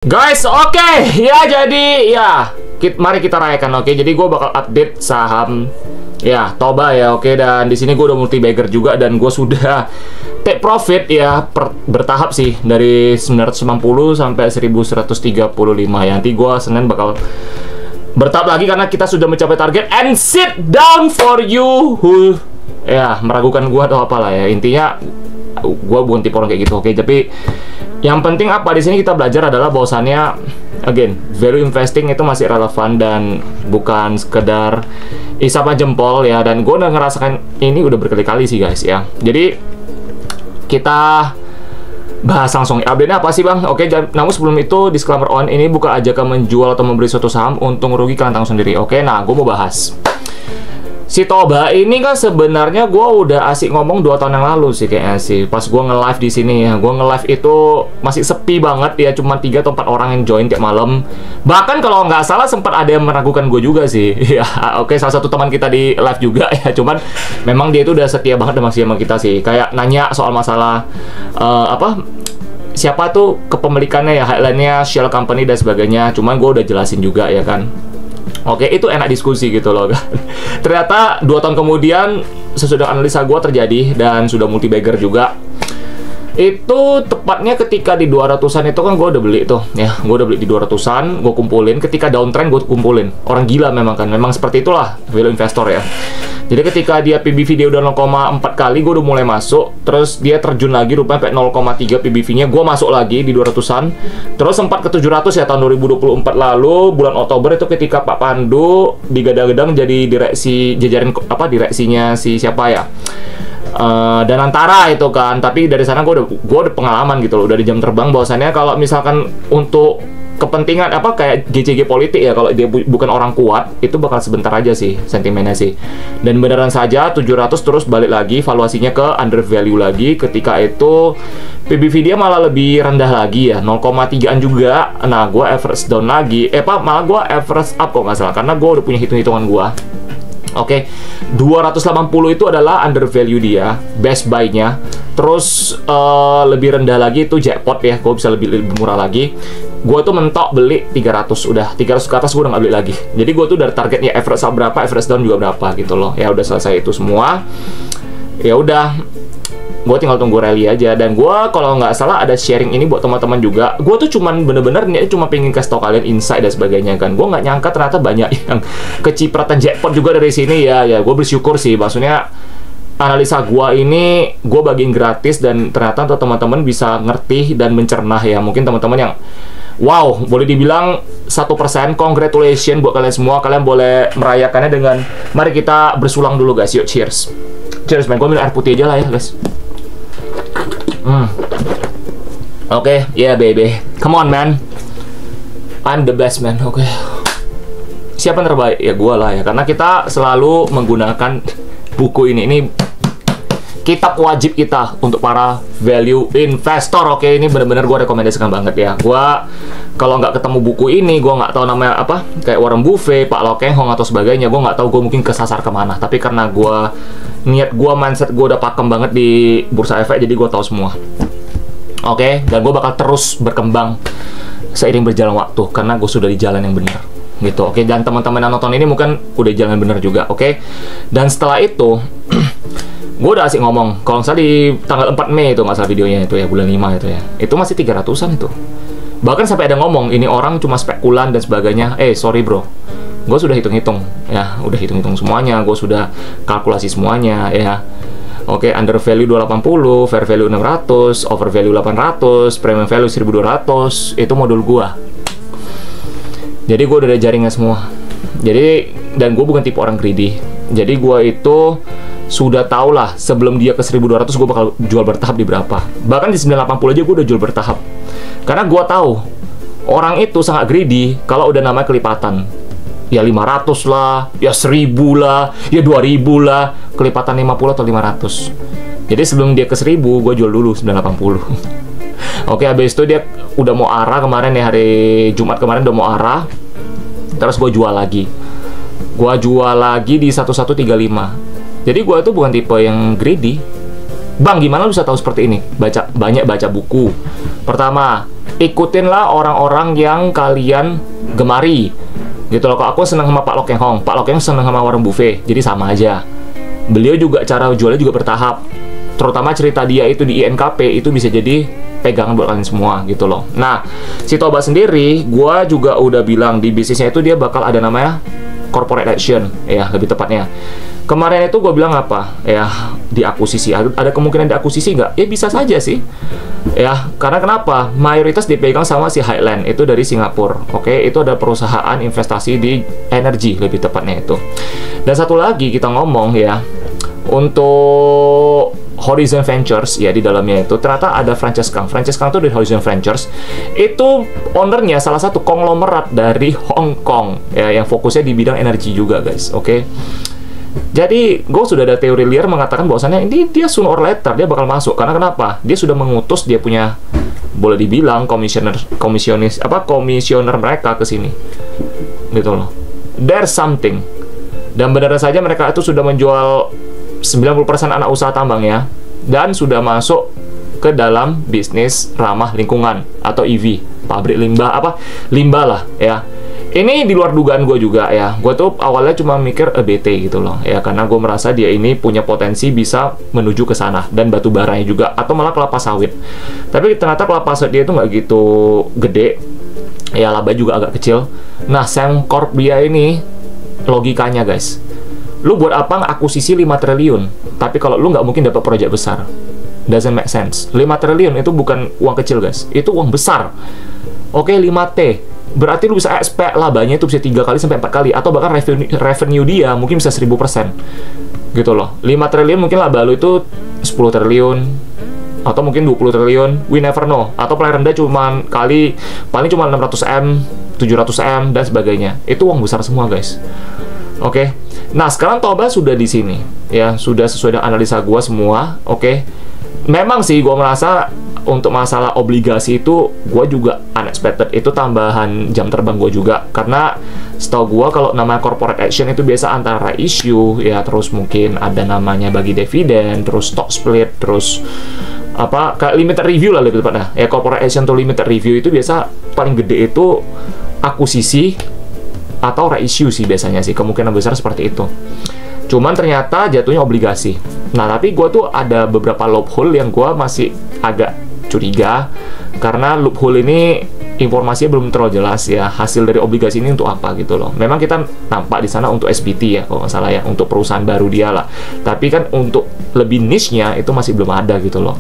Guys, oke, ya jadi ya mari kita rayakan. Oke, jadi gue bakal update saham ya Toba ya. Oke, dan di sini gue udah multi bagger juga dan gue sudah take profit ya bertahap sih dari 990 sampai 1135 ya. Nanti gue Senin bakal bertahap lagi karena kita sudah mencapai target. And sit down for you who ya meragukan gue atau apalah ya. Intinya gue bukan tipe orang kayak gitu. Oke, tapi yang penting apa di sini kita belajar adalah bahwasannya again value investing itu masih relevan dan bukan sekedar isapan jempol ya. Dan gue udah ngerasakan ini udah berkali-kali sih guys ya. Jadi kita bahas langsung update-nya apa sih bang? Oke, namun sebelum itu disclaimer on, ini bukan ajakan menjual atau membeli suatu saham untuk merugi kalian tanggung sendiri. Oke, nah gue mau bahas si Toba ini kan sebenarnya gue udah asik ngomong 2 tahun yang lalu sih kayaknya sih. Pas gue nge-live di sini ya, gue nge-live itu masih sepi banget ya, cuma 3 atau 4 orang yang join tiap malam. Bahkan kalau nggak salah sempat ada yang meragukan gue juga sih. Ya, oke, salah satu teman kita di live juga ya. Cuman memang dia itu udah setia banget sama kita sih. Kayak nanya soal masalah siapa tuh kepemilikannya ya, headline-nya, shell company dan sebagainya. Cuman gue udah jelasin juga ya kan. Oke, itu enak diskusi gitu loh kan. Ternyata 2 tahun kemudian sesudah analisa gue terjadi dan sudah multi bagger juga. Itu tepatnya ketika di 200-an itu kan gue udah beli tuh ya. Gue udah beli di 200-an, gue kumpulin. Ketika downtrend gue kumpulin. Orang gila memang kan. Memang seperti itulah value investor ya. Jadi ketika dia PBV dia udah 0,4 kali, gue udah mulai masuk. Terus dia terjun lagi rupanya sampai 0,3 PBV-nya. Gue masuk lagi di 200-an. Terus sempat ke 700 ya tahun 2024 lalu. Bulan Oktober itu ketika Pak Pandu digadang-gadang jadi direksi, jajarin direksinya si siapa ya? Dan antara itu kan. Tapi dari sana gue udah pengalaman gitu loh. Udah di jam terbang bahwasannya kalau misalkan untuk kepentingan kayak GCG politik ya, kalau dia bukan orang kuat itu bakal sebentar aja sih sentimennya sih. Dan beneran saja 700 terus balik lagi valuasinya ke under value lagi. Ketika itu PBV dia malah lebih rendah lagi ya, 0,3an juga. Nah gue average down lagi malah gue average up kok nggak salah, karena gue udah punya hitung-hitungan gue. Oke, 280 itu adalah under value dia, best buy-nya. Terus lebih rendah lagi itu jackpot ya, gue bisa lebih murah lagi. Gue tuh mentok beli 300, udah 300 ke atas gue udah nggak beli lagi. Jadi gue tuh dari targetnya average up berapa, average down juga berapa gitu loh. Ya udah selesai itu semua. Ya udah, gue tinggal tunggu rally aja. Dan gue kalau nggak salah ada sharing ini buat teman-teman juga. Gue tuh cuman bener-bener niatnya cuma pengen kasih tau kalian insight dan sebagainya kan. Gue nggak nyangka ternyata banyak yang kecipratan jackpot juga dari sini ya. Ya gue bersyukur sih. Maksudnya analisa gue ini gue bagiin gratis dan ternyata untuk teman-teman bisa ngerti dan mencerna ya. Mungkin teman-teman yang wow, boleh dibilang 1%, congratulations buat kalian semua. Kalian boleh merayakannya dengan mari kita bersulang dulu guys. Yuk, cheers. Cheers man, gue minum air putih aja lah ya guys. Oke, yeah baby, come on man, I'm the best man. Oke, siapa yang terbaik? Ya gue lah ya, karena kita selalu menggunakan buku ini. Ini kitab wajib kita untuk para value investor. Oke, ini bener-bener gue rekomendasikan banget ya. Gue kalau nggak ketemu buku ini, gue nggak tahu namanya apa, kayak Warren Buffett, Pak Lau Keng Hong atau sebagainya, gue nggak tahu gue mungkin kesasar kemana. Tapi karena niat gue, mindset gue udah pakem banget di bursa efek, jadi gue tahu semua. Oke, dan gue bakal terus berkembang seiring berjalan waktu karena gue sudah di jalan yang benar gitu. Oke, dan teman-teman yang nonton ini mungkin udah jalan benar juga. Oke, dan setelah itu gue udah asik ngomong. Kalau misalnya di tanggal 4 Mei itu nggak salah videonya itu ya, bulan 5 itu ya, itu masih 300-an itu. Bahkan sampai ada ngomong ini orang cuma spekulan dan sebagainya. Sorry bro, gue sudah hitung-hitung ya, udah hitung-hitung semuanya, gue sudah kalkulasi semuanya ya. Oke, under value 280, fair value 600, over value 800, premium value 1200, itu modul gua. Jadi gua udah ada jaringnya semua. Jadi, dan gua bukan tipe orang greedy. Jadi gua itu sudah tahu lah sebelum dia ke 1200 gua bakal jual bertahap di berapa. Bahkan di 980 aja gua udah jual bertahap. Karena gua tahu orang itu sangat greedy kalau udah namanya kelipatan. Ya 500 lah, ya 1000 lah, ya 2000 lah, kelipatan 50 atau 500. Jadi sebelum dia ke 1000, gue jual dulu 980. Oke, habis itu dia udah mau arah kemarin ya, hari Jumat kemarin udah mau arah. Terus gue jual lagi. Gue jual lagi di 1135. Jadi gue itu bukan tipe yang greedy. Bang, gimana lu bisa tahu seperti ini? Banyak baca buku. Pertama, ikutinlah orang-orang yang kalian gemari gitu loh. Kalau aku senang sama Pak Loh Keng Hong, Pak Loh Keng senang sama Warren Buffett, jadi sama aja. Beliau juga cara jualnya juga bertahap, terutama cerita dia itu di INKP itu bisa jadi pegangan buat kalian semua gitu loh. Nah, si Toba sendiri, gua juga udah bilang di bisnisnya itu dia bakal ada namanya corporate action, ya lebih tepatnya. Kemarin itu gue bilang apa? Ya, diakuisisi. Ada kemungkinan diakuisisi nggak? Ya bisa saja sih. Ya, karena kenapa? Mayoritas dipegang sama si Highland, itu dari Singapura. Oke, itu ada perusahaan investasi di energi, lebih tepatnya itu. Dan satu lagi kita ngomong ya, untuk Horizon Ventures, ya di dalamnya itu ternyata ada Frances Kang. Frances Kang itu dari Horizon Ventures. Itu ownernya salah satu konglomerat dari Hong Kong, ya, yang fokusnya di bidang energi juga, guys. Oke. Jadi, gue sudah ada teori liar mengatakan bahwasannya ini dia sooner or later dia bakal masuk. Karena kenapa? Dia sudah mengutus dia punya, boleh dibilang komisioner mereka ke sini, gitu loh. There's something. Dan benar saja mereka itu sudah menjual 90% anak usaha tambang ya, dan sudah masuk ke dalam bisnis ramah lingkungan atau EV, pabrik limbah lah ya. Ini di luar dugaan gue juga ya. Gue tuh awalnya cuma mikir EBT gitu loh ya, karena gue merasa dia ini punya potensi bisa menuju ke sana, dan batu baranya juga, atau malah kelapa sawit. Tapi ternyata kelapa sawit dia itu nggak gitu gede ya, laba juga agak kecil. Nah, Sembcorp dia ini logikanya guys, lu buat apa akuisisi 5 triliun tapi kalau lu nggak mungkin dapat proyek besar? Doesn't make sense. 5 triliun itu bukan uang kecil guys, itu uang besar. Oke, 5T berarti lu bisa expect labanya itu bisa 3 kali sampai 4 kali, atau bahkan revenue dia mungkin bisa 1000% gitu loh. 5 triliun mungkin laba lu itu 10 triliun atau mungkin 20 triliun, we never know. Atau paling rendah paling cuma 600M, 700M dan sebagainya. Itu uang besar semua guys. Oke. Nah, sekarang Toba sudah di sini ya, sudah sesuai dengan analisa gua semua. Oke. Memang sih gua merasa untuk masalah obligasi itu gue juga unexpected, itu tambahan jam terbang gue juga, karena setahu gue kalau namanya corporate action itu biasa antara issue ya, terus mungkin ada namanya bagi dividen, terus stock split, terus apa kayak limited review lah lebih tepatnya ya. Corporate action atau limited review itu biasa paling gede itu akuisisi atau reissue sih biasanya sih, kemungkinan besar seperti itu. Cuman ternyata jatuhnya obligasi. Nah, tapi gue tuh ada beberapa loophole yang gue masih agak curiga, karena loophole ini informasinya belum terlalu jelas ya, hasil dari obligasi ini untuk apa gitu loh. Memang kita nampak di sana untuk SPT ya kalau nggak salah ya, untuk perusahaan baru dia lah, tapi kan untuk lebih niche-nya itu masih belum ada gitu loh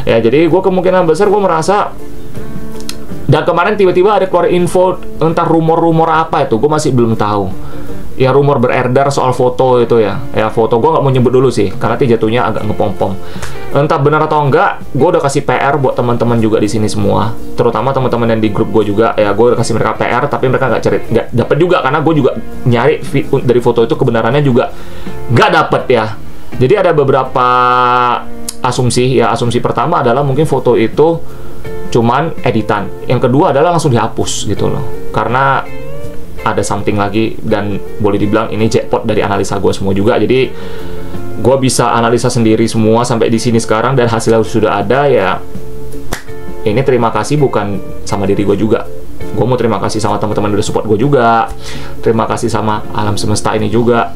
ya. Jadi gue kemungkinan besar gue merasa, dan kemarin tiba-tiba ada keluar info entah rumor-rumor apa itu, gue masih belum tahu ya, rumor beredar soal foto itu ya. Ya, foto gue nggak mau nyebut dulu sih, karena nanti jatuhnya agak ngepom-pom. Entah benar atau enggak, gue udah kasih PR buat teman-teman juga di sini semua, terutama teman-teman yang di grup gue juga ya. Gue udah kasih mereka PR, tapi mereka nggak dapet juga, karena gue juga nyari dari foto itu kebenarannya juga nggak dapet ya. Jadi ada beberapa asumsi ya. Asumsi pertama adalah mungkin foto itu cuman editan. Yang kedua adalah langsung dihapus gitu loh, karena ada something lagi, dan boleh dibilang ini jackpot dari analisa gue semua juga. Jadi gue bisa analisa sendiri semua sampai di sini sekarang, dan hasilnya sudah ada ya. Ini terima kasih bukan sama diri gue juga, gue mau terima kasih sama teman-teman yang udah support gue juga, terima kasih sama alam semesta ini juga,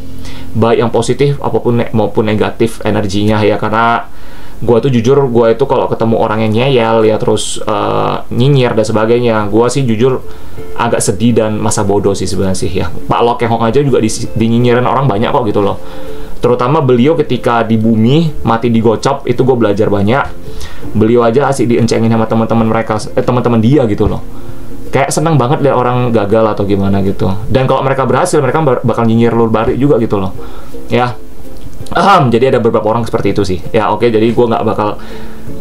baik yang positif apapun maupun negatif energinya ya. Karena gue tuh jujur, gue itu kalau ketemu orang yang ngeyel ya, terus nyinyir dan sebagainya, gue sih jujur agak sedih dan masa bodoh sih sebenarnya sih ya. Pak Loh Keng Hong aja juga dinyinyirin orang banyak kok gitu loh. Terutama beliau ketika di bumi mati digocap, itu gue belajar banyak. Beliau aja asik diencengin sama teman-teman mereka, teman-teman dia gitu loh. Kayak seneng banget lihat orang gagal atau gimana gitu. Dan kalau mereka berhasil, mereka bakal nyinyir lur balik juga gitu loh. Ya. Jadi ada beberapa orang seperti itu sih. Ya oke, jadi gue nggak bakal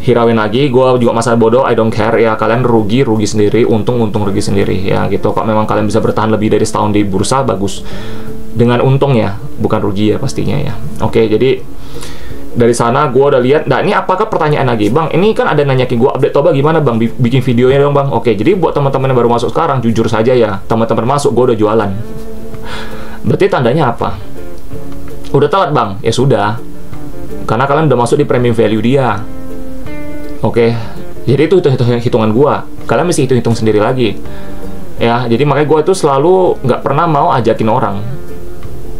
hirauin lagi. Gue juga masalah bodoh, I don't care ya. Kalian rugi sendiri, untung rugi sendiri ya gitu. Kalau memang kalian bisa bertahan lebih dari setahun di bursa, bagus. Dengan untung ya, bukan rugi ya pastinya ya. Oke, jadi dari sana gue udah lihat. Nah, ini apakah pertanyaan lagi, Bang? Ini kan ada nanya ke gue, update Toba gimana Bang? Bikin videonya dong Bang. Oke, jadi buat teman-teman yang baru masuk sekarang, jujur saja ya, teman-teman masuk gue udah jualan. Berarti tandanya apa? Udah telat Bang? Ya sudah, karena kalian udah masuk di premium value dia. Oke, Jadi itu hitungan gua. Kalian mesti hitung-hitung sendiri lagi. Ya, jadi makanya gua tuh selalu nggak pernah mau ajakin orang.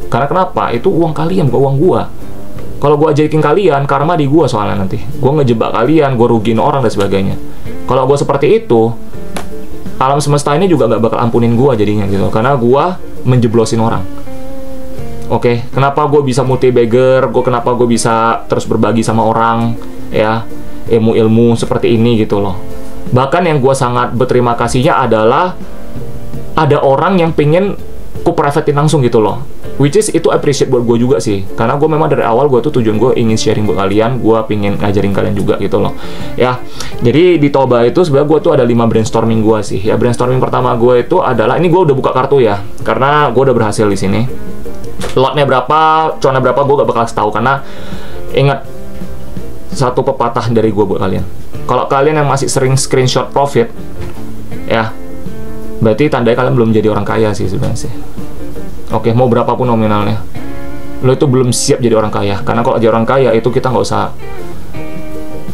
Karena kenapa? Itu uang kalian, bukan uang gua. Kalau gua ajakin kalian, karma di gua soalnya nanti. Gua ngejebak kalian, gua rugiin orang dan sebagainya. Kalau gua seperti itu, alam semesta ini juga nggak bakal ampunin gua jadinya gitu. Karena gua menjeblosin orang. Oke, kenapa gue bisa multi bagger? Kenapa gue bisa terus berbagi sama orang, ya, ilmu-ilmu seperti ini gitu loh. Bahkan yang gue sangat berterima kasihnya adalah ada orang yang pengen ku privatein langsung gitu loh. Which is itu appreciate buat gue juga sih. Karena gue memang dari awal gue tuh tujuan gue ingin sharing buat kalian, gue pengen ngajarin kalian juga gitu loh. Ya, jadi di Toba itu sebenarnya gue tuh ada 5 brainstorming gue sih. Ya, brainstorming pertama gue itu adalah, ini gue udah buka kartu ya, karena gue udah berhasil di sini. Lotnya berapa, cuannya berapa, gue gak bakal tahu karena ingat satu pepatah dari gue buat kalian. Kalau kalian yang masih sering screenshot profit, ya, berarti tandanya kalian belum jadi orang kaya sih sebenarnya sih. Oke, mau berapapun nominalnya, lo itu belum siap jadi orang kaya. Karena kalau jadi orang kaya itu kita nggak usah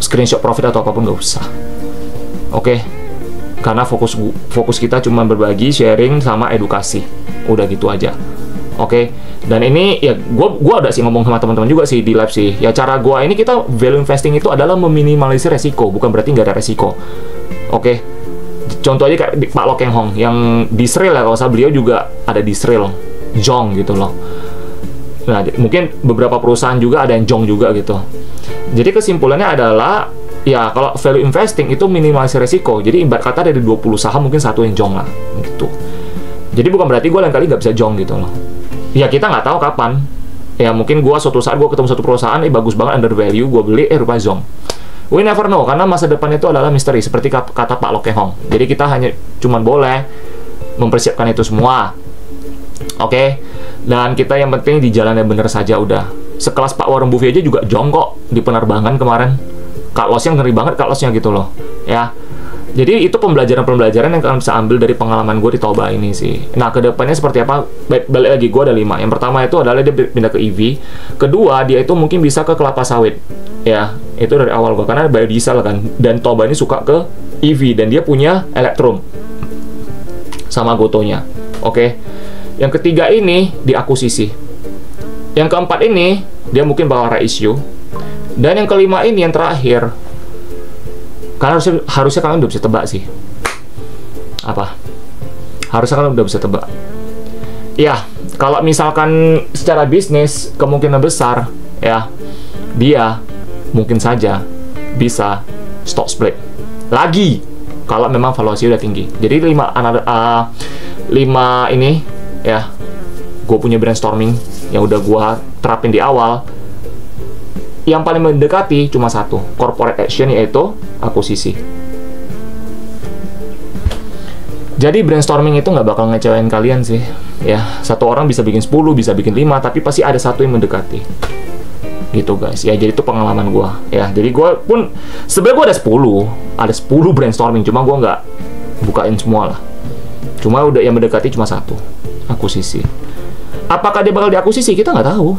screenshot profit atau apapun, nggak usah. Oke, karena fokus kita cuma berbagi, sharing, sama edukasi. Udah gitu aja. Oke, dan ini ya gua udah sih ngomong sama teman-teman juga sih di live sih. Ya cara gua ini, kita value investing itu adalah meminimalisir resiko, bukan berarti nggak ada resiko. Oke, contoh aja kayak Pak Lo Keng Hong yang di Sril ya, kalau saya beliau juga ada di Sril, Jong gitu loh. Nah, mungkin beberapa perusahaan juga ada yang Jong juga gitu. Jadi kesimpulannya adalah ya kalau value investing itu minimalisir resiko. Jadi ibarat kata dari 20 saham mungkin satu yang Jong lah gitu. Jadi bukan berarti gue lain kali nggak bisa Jong gitu loh. Ya kita nggak tahu kapan. Ya mungkin gue suatu saat gue ketemu satu perusahaan, bagus banget under value, gue beli, rupa Zong. We never know, karena masa depan itu adalah misteri, seperti kata Pak Lo Keng Hong. Jadi kita hanya cuman boleh mempersiapkan itu semua. Oke? Dan kita yang penting di jalan yang benar saja udah. Sekelas Pak Warren Buffett aja juga Jong kok di penerbangan kemarin. Cut loss-nya ngeri banget, cut loss-nya gitu loh. Ya. Jadi itu pembelajaran-pembelajaran yang kalian bisa ambil dari pengalaman gue di Toba ini sih. Nah, kedepannya seperti apa? Balik lagi, gue ada 5. Yang pertama itu adalah dia pindah ke EV. Kedua, dia itu mungkin bisa ke kelapa sawit. Ya, itu dari awal gue. Karena biodiesel kan. Dan Toba ini suka ke EV. Dan dia punya Electrum. Sama Gotonya. Oke. Yang ketiga ini, diakuisisi. Yang keempat ini, dia mungkin bakal reissue. Dan yang kelima ini, yang terakhir, karena harusnya kalian udah bisa tebak sih. Apa? Harusnya kalian udah bisa tebak. Ya, kalau misalkan secara bisnis kemungkinan besar ya, dia mungkin saja bisa stock split lagi kalau memang valuasi udah tinggi. Jadi 5 ini ya, gue punya brainstorming yang udah gue terapin di awal. Yang paling mendekati cuma satu, corporate action, yaitu akuisisi. Jadi brainstorming itu nggak bakal ngecewain kalian sih. Ya, satu orang bisa bikin 10, bisa bikin 5, tapi pasti ada satu yang mendekati. Gitu guys. Ya, jadi itu pengalaman gue. Ya, jadi gue pun sebenarnya gue ada 10 brainstorming, cuma gue nggak bukain semua lah. Cuma udah yang mendekati cuma satu, akuisisi. Apakah dia bakal diakuisisi? Kita nggak tahu.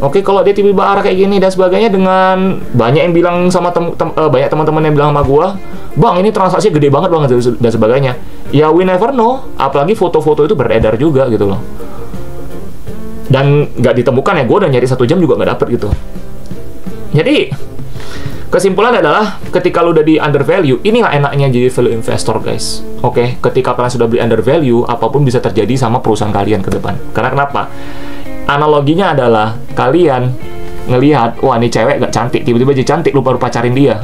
Oke, kalau dia tiba-tiba arah kayak gini dan sebagainya, dengan banyak yang bilang sama banyak teman-teman yang bilang sama gua, "Bang, ini transaksi gede banget Bang," dan sebagainya. Ya, we never know. Apalagi foto-foto itu beredar juga gitu loh. Dan nggak ditemukan ya, gua udah nyari 1 jam juga nggak dapet gitu. Jadi, kesimpulan adalah ketika lu udah di under value, inilah enaknya jadi value investor guys. Oke, ketika kalian sudah beli under value, apapun bisa terjadi sama perusahaan kalian ke depan. Karena kenapa? Analoginya adalah kalian ngelihat, wah ini cewek gak cantik, tiba-tiba jadi cantik, lu baru pacarin dia.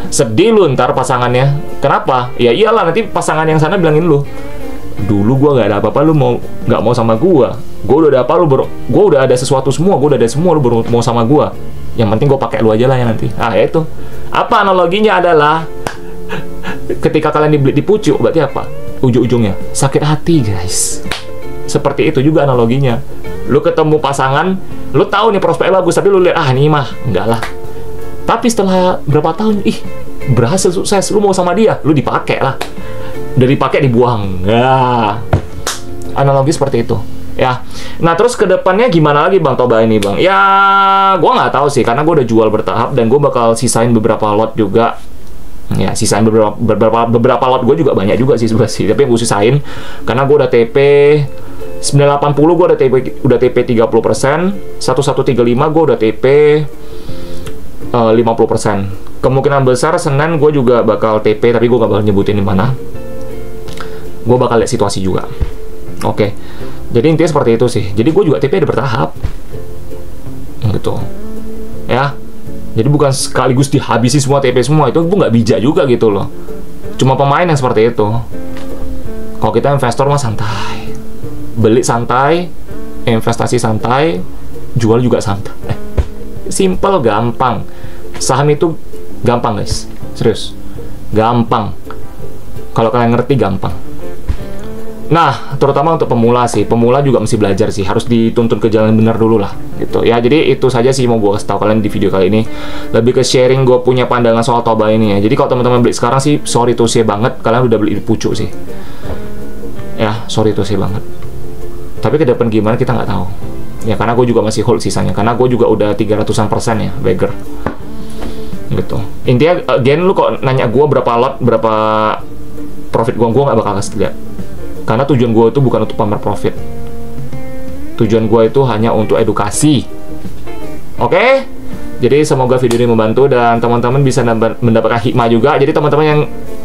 Sedih lu ntar pasangannya. Kenapa? Ya iyalah, nanti pasangan yang sana bilangin lu, dulu gua gak ada apa-apa, lu gak mau sama gua udah ada apa, gua udah ada sesuatu semua, gua udah ada semua, lu baru mau sama gua. Yang penting gua pakai lu aja lah ya nanti. Ya itu. Apa analoginya adalah ketika kalian dibeli di pucuk, berarti apa? Ujung-ujungnya sakit hati guys. Seperti itu juga analoginya. Lu ketemu pasangan, lu tahu nih prospeknya bagus, tapi lu lihat, ini mah enggak lah. Tapi setelah berapa tahun, berhasil sukses, lu mau sama dia, lu dipakai lah. Udah dipakai, dibuang. Analogi seperti itu. ya. Nah terus kedepannya gimana lagi Bang Toba ini Bang? Ya gue nggak tahu sih, karena gue udah jual bertahap dan gue bakal sisain beberapa lot juga. Ya sisain beberapa lot gue juga banyak juga sih sebenarnya, tapi gue sisain karena gue udah TP 980, gue udah TP 30%, 1135 gue udah TP 50%. Kemungkinan besar Senin gue juga bakal TP, tapi gue gak bakal nyebutin di mana. Gue bakal lihat situasi juga. Oke. Jadi intinya seperti itu sih. Jadi gue juga TP ada bertahap. Gitu. Ya. Jadi bukan sekaligus dihabisi semua TP semua. Itu gue nggak bijak juga gitu loh. Cuma pemain yang seperti itu. Kalau kita investor mah santai. Beli santai, investasi santai, jual juga santai. Simple, gampang. Saham itu gampang guys, serius, gampang. Kalau kalian ngerti gampang. Nah, terutama untuk pemula sih, pemula juga mesti belajar sih, harus dituntun ke jalan benar dulu lah, gitu ya. Jadi itu saja sih mau gue kasih tahu kalian di video kali ini. Lebih ke sharing gue punya pandangan soal Toba ini ya. Jadi kalau teman-teman beli sekarang sih, sorry to say banget, kalian udah beli di pucuk sih. Ya, sorry to say banget. Tapi ke depan gimana kita nggak tahu. Ya karena gue juga masih hold sisanya, karena gue juga udah 300% ya, beggar. Gitu. Intinya again lu kok nanya gue berapa lot, berapa profit gue nggak bakal kasih lihat, karena tujuan gue itu bukan untuk pamer profit. Tujuan gue itu hanya untuk edukasi. Oke? Jadi semoga video ini membantu dan teman-teman bisa mendapatkan hikmah juga. Jadi teman-teman yang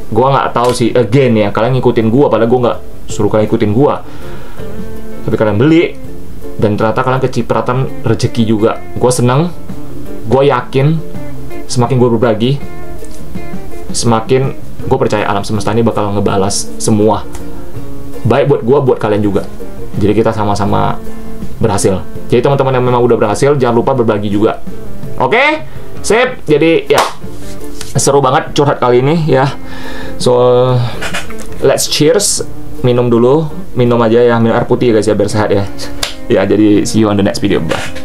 gue nggak tahu sih, again ya, kalian ngikutin gue padahal gue nggak suruh kalian ikutin gue, tapi kalian beli dan ternyata kalian kecipratan rezeki juga. Gue seneng, gue yakin semakin gue berbagi, semakin gue percaya alam semesta ini bakal ngebalas semua. Baik buat gue, buat kalian juga. Jadi kita sama-sama berhasil. Jadi teman-teman yang memang udah berhasil, jangan lupa berbagi juga. Oke? Sip. Jadi ya, seru banget curhat kali ini ya. So, let's cheers. Minum dulu. Minum aja ya, minum air putih ya guys ya, biar sehat ya. Ya, jadi see you on the next video. Bye.